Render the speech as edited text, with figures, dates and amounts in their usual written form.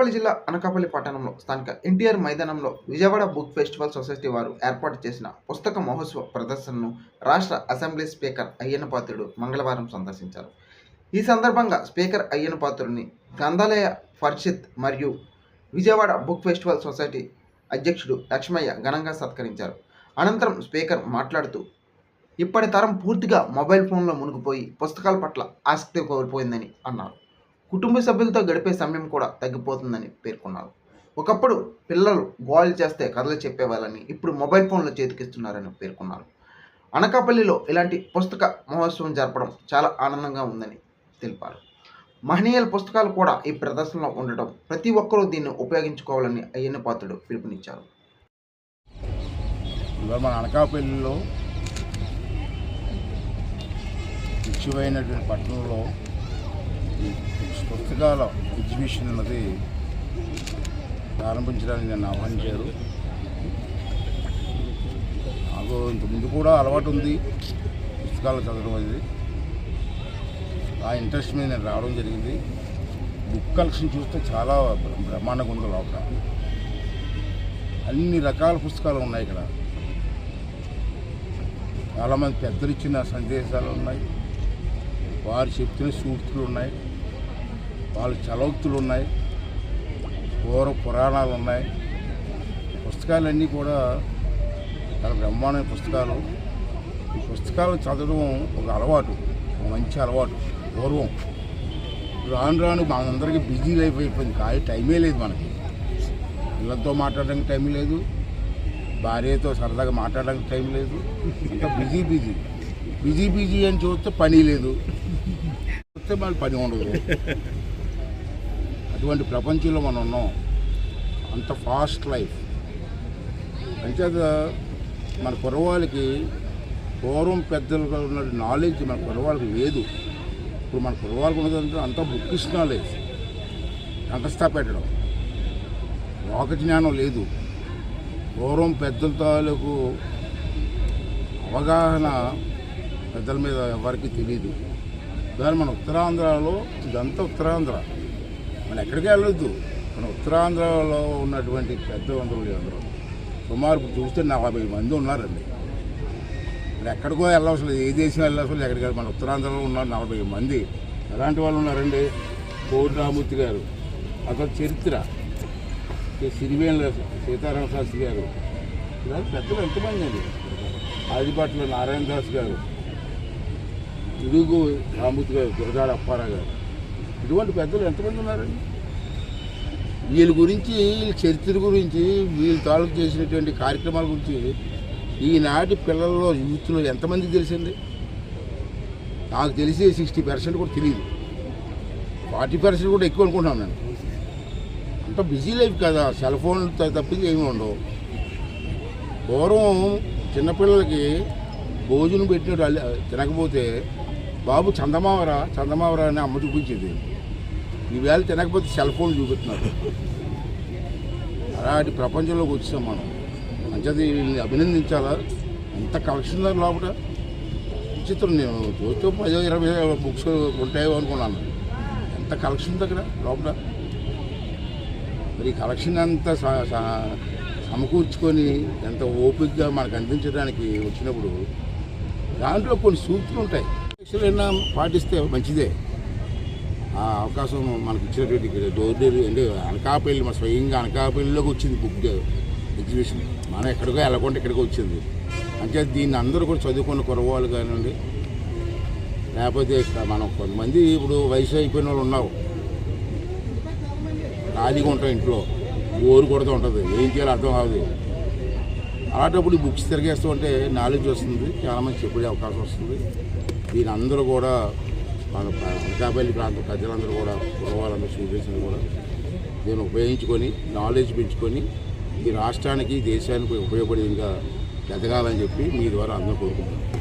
అనకాపల్లి జిల్లా అనకాపల్లి పట్టణంలో స్థానిక ఎన్టీఆర్ మైదానంలో విజయవాడ బుక్ ఫెస్టివల్ సొసైటీ వారు ఏర్పాటు చేసిన పుస్తక మహోత్సవ ప్రదర్శనను రాష్ట్ర అసెంబ్లీ స్పీకర్ అయ్యన్న పాత్రుడు మంగళవారం సందర్శించారు. ఈ సందర్భంగా స్పీకర్ అయ్యన్న పాత్రుడిని గ్రంథాలయ పరిషత్ మరియు విజయవాడ బుక్ ఫెస్టివల్ సొసైటీ అధ్యక్షుడు లక్ష్మయ్య ఘనంగా సత్కరించారు. అనంతరం స్పీకర్ మాట్లాడుతూ ఇప్పటి తరం పూర్తిగా మొబైల్ ఫోన్లో మునిగిపోయి పుస్తకాల పట్ల ఆసక్తి కోల్పోయిందని అన్నారు. కుటుంబ సభ్యులతో గడిపే సమయం కూడా తగ్గిపోతుందని పేర్కొన్నారు. ఒకప్పుడు పిల్లలు గోల్ చేస్తే కథలు చెప్పేవాళ్ళని ఇప్పుడు మొబైల్ ఫోన్లు చేతికిస్తున్నారని పేర్కొన్నారు. అనకాపల్లిలో ఇలాంటి పుస్తక మహోత్సవం జరపడం చాలా ఆనందంగా ఉందని తెలిపారు. మహనీయుల పుస్తకాలు కూడా ఈ ప్రదర్శనలో ఉండటం ప్రతి ఒక్కరూ దీన్ని ఉపయోగించుకోవాలని అయ్యన్న పాత్రుడు పిలుపునిచ్చారు. మన అనకాపల్లిలో ముఖ్యమైనటువంటి పట్టణంలో పుస్తకాల ఎగ్జిబిషన్ అన్నది ప్రారంభించడానికి నన్ను ఆహ్వానించారు. నాకు ఇంతకుముందు కూడా అలవాటు ఉంది పుస్తకాలు చదవడం అనేది. ఆ ఇంట్రెస్ట్ మీద నేను రావడం జరిగింది. బుక్ కలెక్షన్ చూస్తే చాలా బ్రహ్మాండంగా ఉంది. లోపల అన్ని రకాల పుస్తకాలు ఉన్నాయి. ఇక్కడ చాలామంది పెద్దలు ఇచ్చిన సందేశాలు ఉన్నాయి, వారు చెప్తున్న సూక్తులు ఉన్నాయి, వాళ్ళ చలవక్తులు ఉన్నాయి, పూర్వ పురాణాలు ఉన్నాయి. పుస్తకాలన్నీ కూడా చాలా బ్రహ్మాండమైన పుస్తకాలు. ఈ పుస్తకాలు చదవడం ఒక అలవాటు, ఒక మంచి అలవాటు. పూర్వం రాను రాను మనందరికీ బిజీ లైఫ్ అయిపోయింది. కానీ టైమే లేదు మనకి. పిల్లలతో మాట్లాడడానికి టైం లేదు, భార్యతో సరదాగా మాట్లాడడానికి టైం లేదు. ఇంకా బిజీ బిజీ బిజీ బిజీ అని చూస్తే పని లేదు, చూస్తే మళ్ళీ పని ఉండదు. అటువంటి ప్రపంచంలో మనం ఉన్నాం. అంత ఫాస్ట్ లైఫ్. అంచేత మన కుర్రవాళ్ళకి పూర్వం పెద్దలుగా ఉన్న నాలెడ్జ్ మన కుర్రవాళ్ళకి లేదు. ఇప్పుడు మన కుర్రవాళ్ళకి ఉన్నదంటే అంతా బుక్కిష్ నాలెడ్జ్, కంఠస్థ పెట్టడం, లోక జ్ఞానం లేదు. పూర్వం పెద్దల తాలూకు అవగాహన పెద్దల మీద ఎవరికి తెలియదు. కానీ మన ఉత్తరాంధ్రలో ఇదంతా ఉత్తరాంధ్ర, మనం ఎక్కడికి వెళ్ళొద్దు. మన ఉత్తరాంధ్రలో ఉన్నటువంటి పెద్దలందరూ అందరూ సుమారు చూస్తే 40 మంది ఉన్నారండి. మరి ఎక్కడికో వెళ్ళవసరం, ఏ దేశం వెళ్ళవసరం, ఎక్కడికి మన ఉత్తరాంధ్రలో ఉన్నారు 40 మంది. ఎలాంటి వాళ్ళు ఉన్నారండి? కోడి రామూర్తి గారు, అసలు చరిత్ర, సిరివేల సీతారామ శాస్త్రి గారు, ఇలా పెద్దలు ఎంతమంది అండి. ఆదిపట్ల నారాయణ దాస్ గారు, ఇడుగు రామూర్తి గారు, గురజాడ అప్పారావు గారు, ఇటువంటి పెద్దలు ఎంతమంది ఉన్నారండి. వీళ్ళ గురించి, వీళ్ళ చరిత్ర గురించి, వీళ్ళ తాలూకు చేసినటువంటి కార్యక్రమాల గురించి ఈనాటి పిల్లల్లో, యూత్లో ఎంతమందికి తెలిసింది? నాకు తెలిసి 60% కూడా తెలియదు. 40% కూడా ఎక్కువ అనుకుంటున్నాను నేను. అంత బిజీ లైఫ్ కదా, సెల్ ఫోన్ తప్పించి ఏమి ఉండవు. పూర్వం చిన్నపిల్లలకి భోజనం పెట్టినట్టు తినకపోతే బాబు చందమావరా చందమావరా అని అమ్మ చూపించేది. ఈవేళ తినకపోతే సెల్ ఫోన్ చూపిస్తున్నారు. అలాంటి ప్రపంచంలోకి వచ్చాం మనం. అంచేది వీళ్ళని అభినందించాలా. ఎంత కలెక్షన్ లోపల విచిత్రం. నేను చూస్తూ 10-20 బుక్స్ ఉంటాయో అనుకున్నాను. ఎంత కలెక్షన్ దగ్గర లోపల. మరి ఈ కలెక్షన్ అంతా సమకూర్చుకొని ఎంత ఓపికగా మనకు అందించడానికి వచ్చినప్పుడు దాంట్లో కొన్ని సూక్తులు ఉంటాయి. అయినా పాటిస్తే మంచిదే. ఆ అవకాశం మనకు ఇచ్చినటువంటి డోర్డేరి అంటే అనకాపల్లి, మన స్వయంగా అనకాపల్లిలోకి వచ్చింది బుక్ ఎగ్జిబిషన్. మనం ఎక్కడికో వెళ్ళకుండా ఇక్కడికి వచ్చింది. అంటే దీన్ని అందరూ కూడా చదువుకున్న కుర్రవాళ్ళు కానివ్వండి, లేకపోతే మనం కొంతమంది ఇప్పుడు వయసు అయిపోయిన వాళ్ళు ఉన్నారు, ఖాళీగా ఉంటాం ఇంట్లో, బోరు కొడుతూ ఉంటుంది, ఏం చేయాలో అర్థం కాదు. అలాంటప్పుడు ఈ బుక్స్ తిరిగేస్తూ ఉంటే నాలెడ్జ్ వస్తుంది, చాలామంది చెప్పే అవకాశం వస్తుంది. దీని అందరూ కూడా మన అనకాపల్లి ప్రాంత ప్రజలందరూ కూడా, కుర్రవాళ్ళందరూ, స్టూడెంట్స్ కూడా దీన్ని ఉపయోగించుకొని నాలెడ్జ్ పెంచుకొని ఈ రాష్ట్రానికి, దేశానికి ఉపయోగపడేదిగా ఎదగాలని చెప్పి మీ ద్వారా అందరూ కోరుకుంటున్నాను.